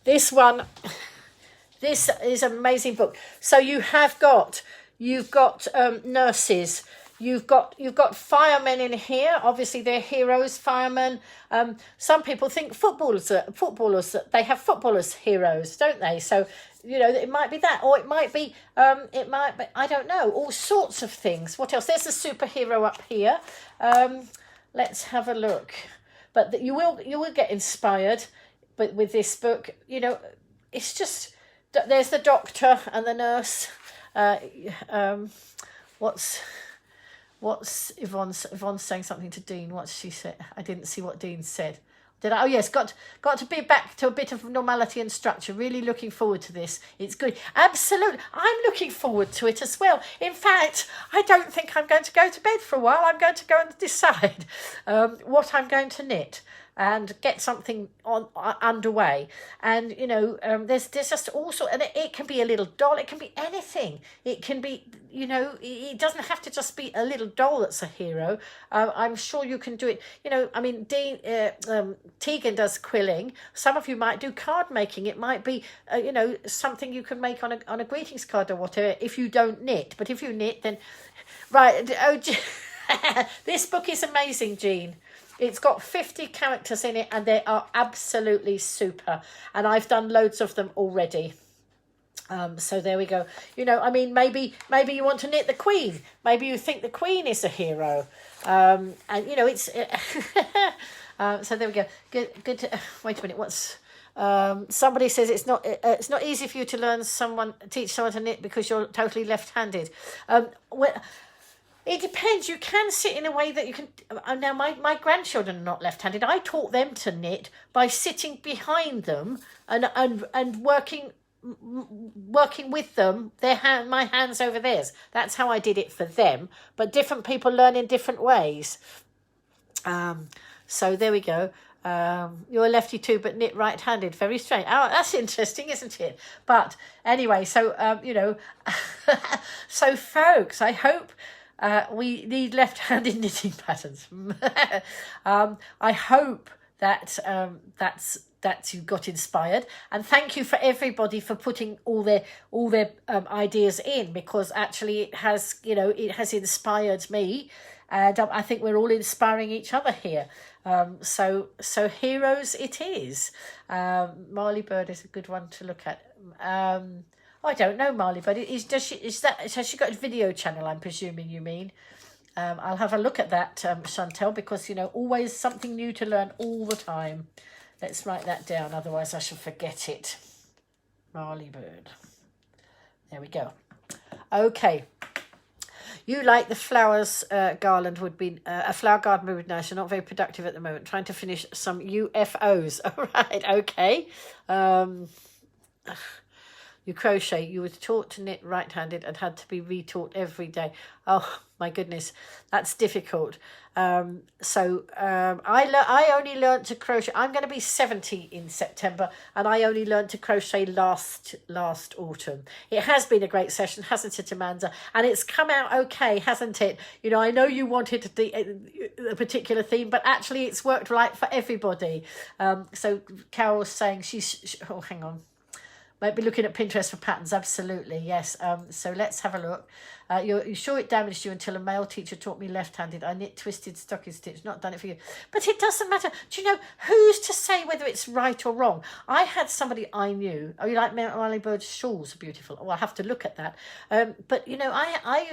This is an amazing book. So you've got nurses. You've got firemen in here. Obviously, they're heroes, firemen. Some people think footballers. They have footballers heroes, don't they? So you know, it might be that, or it might be I don't know, all sorts of things. What else? There's a superhero up here. Let's have a look. But you will get inspired. But with this book, you know, it's just there's the doctor and the nurse. What's Yvonne's saying something to Dean? What's she said? I didn't see what Dean said. Did I? Oh yes, got to be back to a bit of normality and structure. Really looking forward to this. It's good. Absolutely. I'm looking forward to it as well. In fact, I don't think I'm going to go to bed for a while. I'm going to go and decide what I'm going to knit and get something underway. And you know, there's just also, and it can be a little doll, it can be anything. It can be, you know, it doesn't have to just be a little doll that's a hero. I'm sure you can do it. You know, I mean, Tegan does quilling. Some of you might do card making. It might be, you know, something you can make on a greetings card or whatever. If you don't knit, but if you knit, then right. Oh, this book is amazing, Jean. It's got 50 characters in it and they are absolutely super. And I've done loads of them already. So there we go. You know, I mean, maybe you want to knit the Queen. Maybe you think the Queen is a hero. And, you know, it's... so there we go. Good. Wait a minute. What's... somebody says it's not easy for you to teach someone to knit because you're totally left-handed. Well... It depends. You can sit in a way that you can... Now, my grandchildren are not left-handed. I taught them to knit by sitting behind them and working with them, my hands over theirs. That's how I did it for them. But different people learn in different ways. So there we go. You're a lefty too, but knit right-handed. Very strange. Oh, that's interesting, isn't it? But anyway, so, you know, so folks, I hope we need left-handed knitting patterns. I hope that that you got inspired, and thank you for everybody for putting all their ideas in, because actually it has, you know, it has inspired me, and I think we're all inspiring each other here. So heroes it is. Marley Bird is a good one to look at. I don't know Marley Bird. Has she got a video channel? I'm presuming you mean. I'll have a look at that, Chantel, because, you know, always something new to learn all the time. Let's write that down, otherwise I shall forget it. Marley Bird. There we go. Okay. You like the flowers garland would be, a flower garden would be nice. You're not very productive at the moment. Trying to finish some UFOs. All right, okay. You crochet. You were taught to knit right-handed and had to be retaught every day. Oh, my goodness. That's difficult. I only learned to crochet. I'm going to be 70 in September, and I only learned to crochet last autumn. It has been a great session, hasn't it, Amanda? And it's come out okay, hasn't it? You know, I know you wanted a particular theme, but actually it's worked right for everybody. So Carol's saying oh, hang on. Might be looking at Pinterest for patterns. Absolutely, yes. So let's have a look. You're sure it damaged you until a male teacher taught me left-handed. I knit twisted stocking stitch. Not done it for you. But it doesn't matter. Do you know, who's to say whether it's right or wrong? I had somebody I knew. Oh, you like Marley Bird's shawls? Are beautiful. Oh, I'll have to look at that. But, you know, I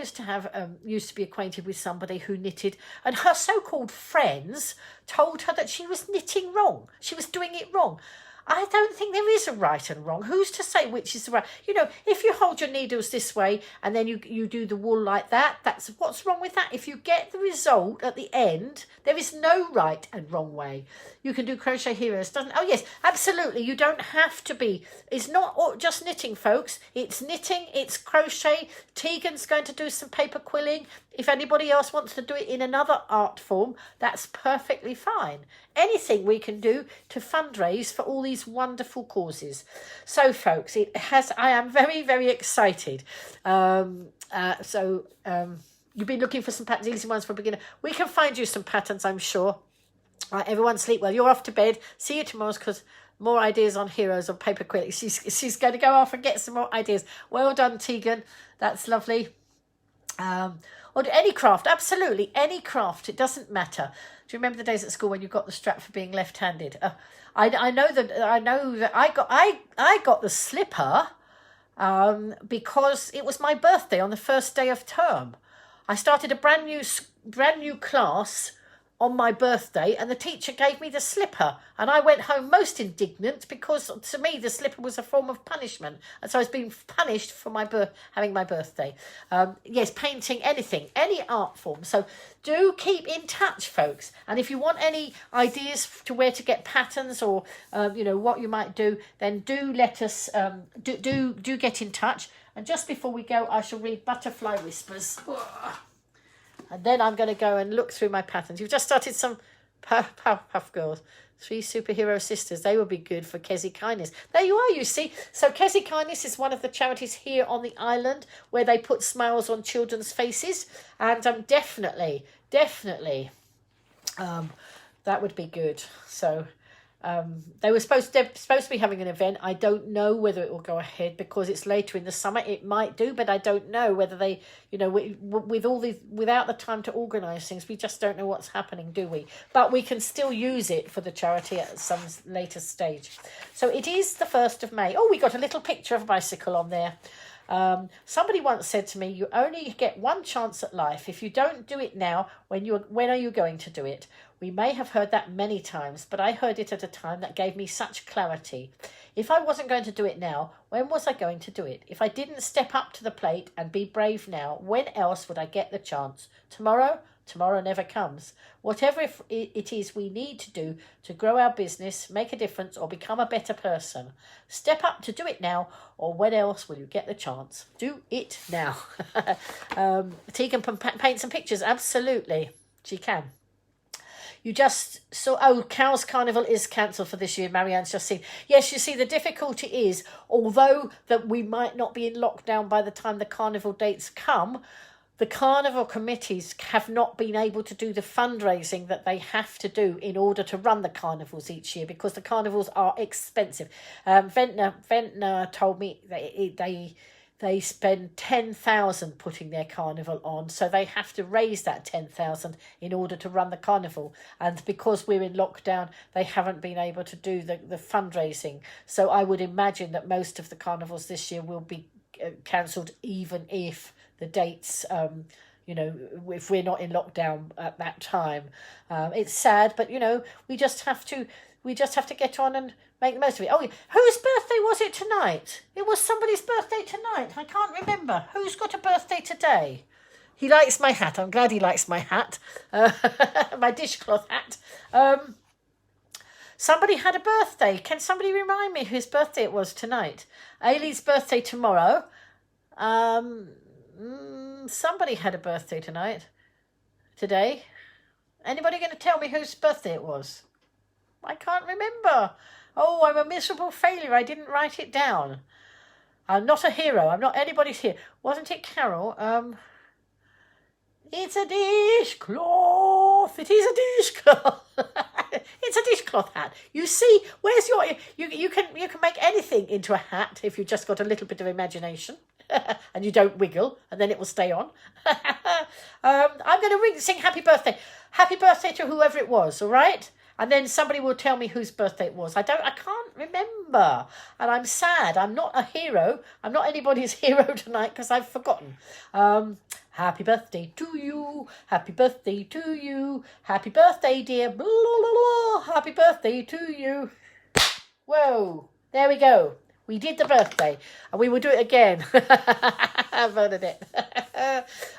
used to be acquainted with somebody who knitted, and her so-called friends told her that she was knitting wrong. She was doing it wrong. I don't think there is a right and wrong. Who's to say which is the right? You know, if you hold your needles this way and then you do the wool like that, that's what's wrong with that? If you get the result at the end, there is no right and wrong way. You can do Crochet Heroes, doesn't? Oh yes, absolutely. You don't have to be. It's not just knitting, folks. It's knitting. It's crochet. Tegan's going to do some paper quilling. If anybody else wants to do it in another art form, that's perfectly fine. Anything we can do to fundraise for all these wonderful causes. So, folks, I am very, very excited. You've been looking for some patterns, easy ones for a beginner. We can find you some patterns, I'm sure. Everyone sleep well. You're off to bed. See you tomorrow, because more ideas on heroes on paper quilling. She's going to go off and get some more ideas. Well done, Tegan. That's lovely. Or any craft, absolutely, any craft. It doesn't matter. Do you remember the days at school when you got the strap for being left-handed? I know that I got the slipper because it was my birthday on the first day of term. I started a brand new class on my birthday, and the teacher gave me the slipper, and I went home most indignant, because to me the slipper was a form of punishment, and so I was being punished for having my birthday. Yes, painting, anything, any art form. So do keep in touch, folks, and if you want any ideas to where to get patterns, or you know, what you might do, then do let us do get in touch. And just before we go, I shall read Butterfly Whispers. And then I'm going to go and look through my patterns. You've just started some Puff Girls. 3 superhero sisters. They would be good for Kezi Kindness. There you are, you see. So Kezi Kindness is one of the charities here on the island where they put smiles on children's faces. And definitely, that would be good. So they're supposed to be having an event. I don't know whether it will go ahead because it's later in the summer. It might do, but I don't know whether they, you know, without the time to organise things, we just don't know what's happening, do we? But we can still use it for the charity at some later stage. So it is the 1st of May. Oh, we got a little picture of a bicycle on there. Somebody once said to me, you only get one chance at life. If you don't do it now, when are you going to do it? We may have heard that many times, but I heard it at a time that gave me such clarity. If I wasn't going to do it now, when was I going to do it? If I didn't step up to the plate and be brave now, when else would I get the chance? Tomorrow? Tomorrow never comes. Whatever it is we need to do to grow our business, make a difference, or become a better person, step up to do it now, or when else will you get the chance? Do it now. Tegan can paint some pictures. Absolutely, she can. you just saw, oh, Cow's Carnival is cancelled for this year, Marianne's just seen. Yes, you see, the difficulty is, although that we might not be in lockdown by the time the carnival dates come, the carnival committees have not been able to do the fundraising that they have to do in order to run the carnivals each year, because the carnivals are expensive. Ventnor told me that they spend 10,000 putting their carnival on, so they have to raise that 10,000 in order to run the carnival. And because we're in lockdown, they haven't been able to do the fundraising. So I would imagine that most of the carnivals this year will be cancelled, even if the dates, if we're not in lockdown at that time. It's sad, but we just have to get on and make the most of it. Oh, whose birthday was it tonight? It was somebody's birthday tonight. I can't remember. Who's got a birthday today? He likes my hat. I'm glad he likes my hat. My dishcloth hat. Somebody had a birthday. Can somebody remind me whose birthday it was tonight? Ailey's birthday tomorrow. Somebody had a birthday today. Anybody going to tell me whose birthday it was? I can't remember. Oh, I'm a miserable failure. I didn't write it down. I'm not a hero. I'm not anybody's hero. Wasn't it Carol? It's a dishcloth. It is a dishcloth. It's a dishcloth hat. You see, where's your... You can make anything into a hat if you've just got a little bit of imagination. And you don't wiggle, and then it will stay on. I'm going to sing happy birthday. Happy birthday to whoever it was, all right? And then somebody will tell me whose birthday it was. I can't remember. And I'm sad. I'm not a hero. I'm not anybody's hero tonight because I've forgotten. Happy birthday to you. Happy birthday to you. Happy birthday, dear. Blah, blah, blah. Happy birthday to you. Whoa. There we go. We did the birthday, and we will do it again. Bernadette.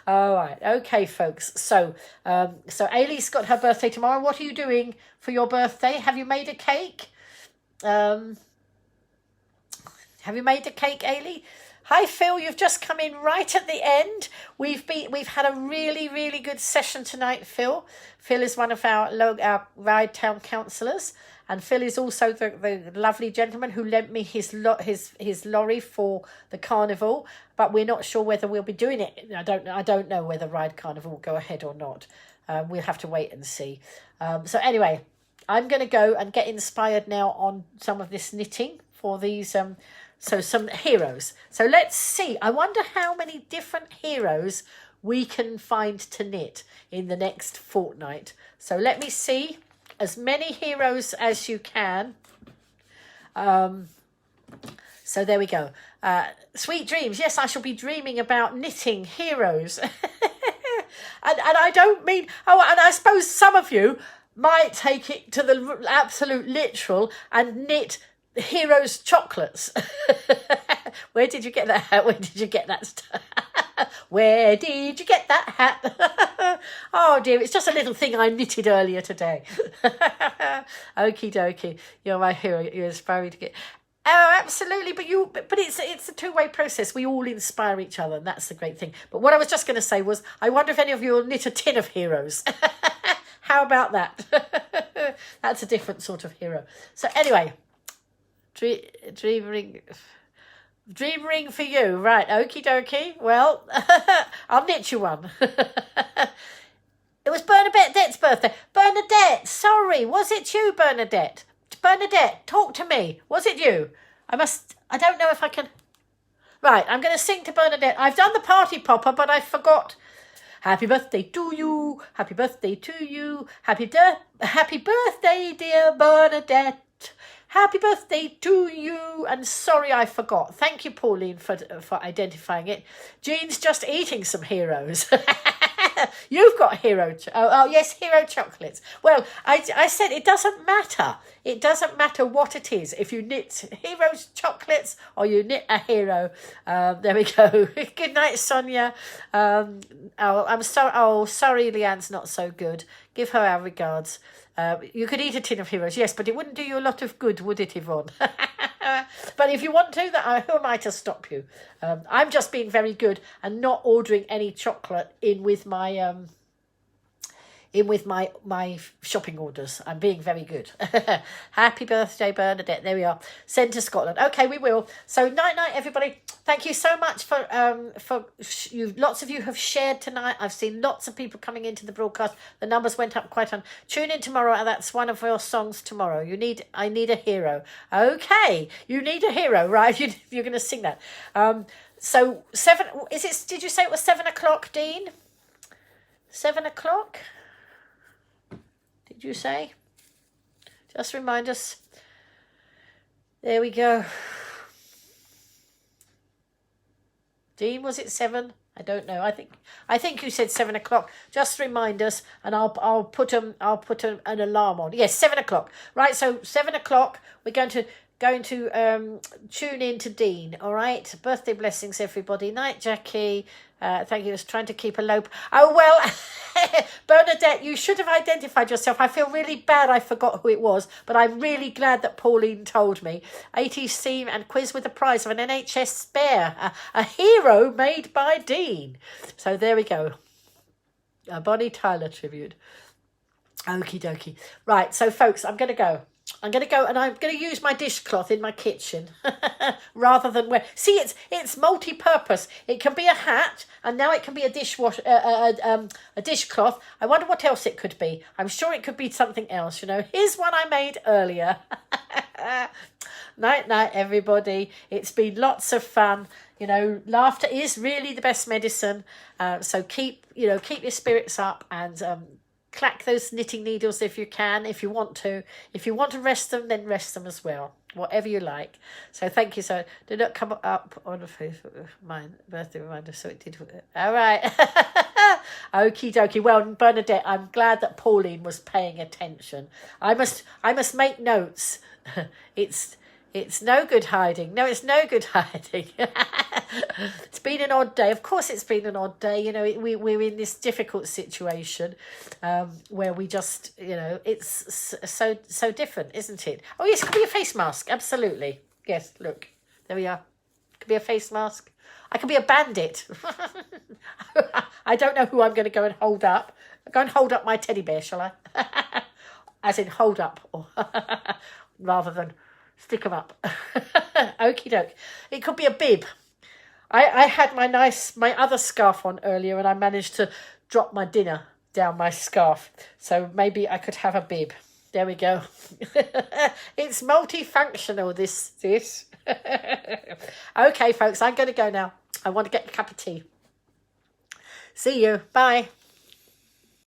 All right, okay, folks. So Ailey's got her birthday tomorrow. What are you doing for your birthday? Have you made a cake? Have you made a cake, Ailey? Hi, Phil. You've just come in right at the end. We've had a really, really good session tonight, Phil. Phil is one of our Ride Town counsellors. And Phil is also the lovely gentleman who lent me his lorry for the carnival, but we're not sure whether we'll be doing it. I don't know whether Ride Carnival will go ahead or not. We'll have to wait and see. So anyway, I'm going to go and get inspired now on some of this knitting for these. So some heroes. So let's see. I wonder how many different heroes we can find to knit in the next fortnight. So let me see. As many heroes as you can. So there we go. Sweet dreams. Yes, I shall be dreaming about knitting heroes. and I don't mean... Oh, and I suppose some of you might take it to the absolute literal and knit heroes chocolates. Where did you get that hat? Where did you get that stuff? Where did you get that hat? Oh dear, it's just a little thing I knitted earlier today. Okie dokie, you're my hero. You're inspiring to get. Oh, absolutely, but it's a two-way process. We all inspire each other, and that's the great thing. But what I was just going to say was, I wonder if any of you will knit a tin of heroes. How about that? That's a different sort of hero. So anyway, Dream ring for you. Right, okie dokie. Well, I'll knit you one. It was Bernadette's birthday. Bernadette, sorry. Was it you, Bernadette? Bernadette, talk to me. Was it you? I don't know if I can... Right, I'm going to sing to Bernadette. I've done the party popper, but I forgot. Happy birthday to you. Happy birthday to you. Happy birthday, dear Bernadette. Happy birthday to you. And sorry I forgot. Thank you, Pauline, for identifying it. Jean's just eating some heroes. You've got hero... yes, hero chocolates. Well, I said it doesn't matter. It doesn't matter what it is. If you knit heroes chocolates or you knit a hero. There we go. Good night, Sonia. I'm sorry, Leanne's not so good. Give her our regards. You could eat a tin of heroes, yes, but it wouldn't do you a lot of good, would it, Yvonne? But if you want to, who am I to stop you? I'm just being very good and not ordering any chocolate in with my in with my shopping orders. I'm being very good. Happy birthday, Bernadette. There we are. Send to Scotland. Okay, we will. So night, everybody. Thank you so much for you. Lots of you have shared tonight. I've seen lots of people coming into the broadcast. The numbers went up quite on. Tune in tomorrow, and that's one of your songs tomorrow. I need a hero. Okay, you need a hero, right? You're going to sing that. So 7. Is it? Did you say it was 7 o'clock, Dean? 7 o'clock? Did you say? Just remind us. There we go. Dean, was it 7? I don't know. I think you said 7 o'clock. Just remind us, and I'll put an alarm on. Yes, 7 o'clock. Right. So 7 o'clock. We're going to tune in to Dean. All right. Birthday blessings, everybody. Night, Jackie. Thank you. I was trying to keep a low. Oh well, Bernadette, you should have identified yourself. I feel really bad. I forgot who it was, but I'm really glad that Pauline told me. 80s theme and quiz with the prize of an NHS spare, a hero made by Dean. So there we go. A Bonnie Tyler tribute. Okie dokie. Right. So folks, I'm going to go, and I'm going to use my dishcloth in my kitchen rather than wear. See, it's multi-purpose. It can be a hat, and now it can be a dishwash, a dishcloth. I wonder what else it could be. I'm sure it could be something else. Here's one I made earlier. Night, everybody. It's been lots of fun. Laughter is really the best medicine. So keep your spirits up and. Clack those knitting needles if you can, if you want to. If you want to rest them, then rest them as well. Whatever you like. So thank you. So do not come up on my birthday reminder. So it did. All right. Okie dokie. Well, Bernadette, I'm glad that Pauline was paying attention. I must make notes. It's no good hiding. No, it's no good hiding. It's been an odd day. Of course it's been an odd day. We're in this difficult situation where we just, it's so different, isn't it? Oh, yes, it could be a face mask. Absolutely. Yes, look. There we are. It could be a face mask. I could be a bandit. I don't know who I'm going to go and hold up. I'll go and hold up my teddy bear, shall I? As in hold up. Rather than... stick them up. Okie doke. It could be a bib. I had my other scarf on earlier, and I managed to drop my dinner down my scarf. So maybe I could have a bib. There we go. It's multifunctional, this. Okay, folks, I'm going to go now. I want to get a cup of tea. See you. Bye.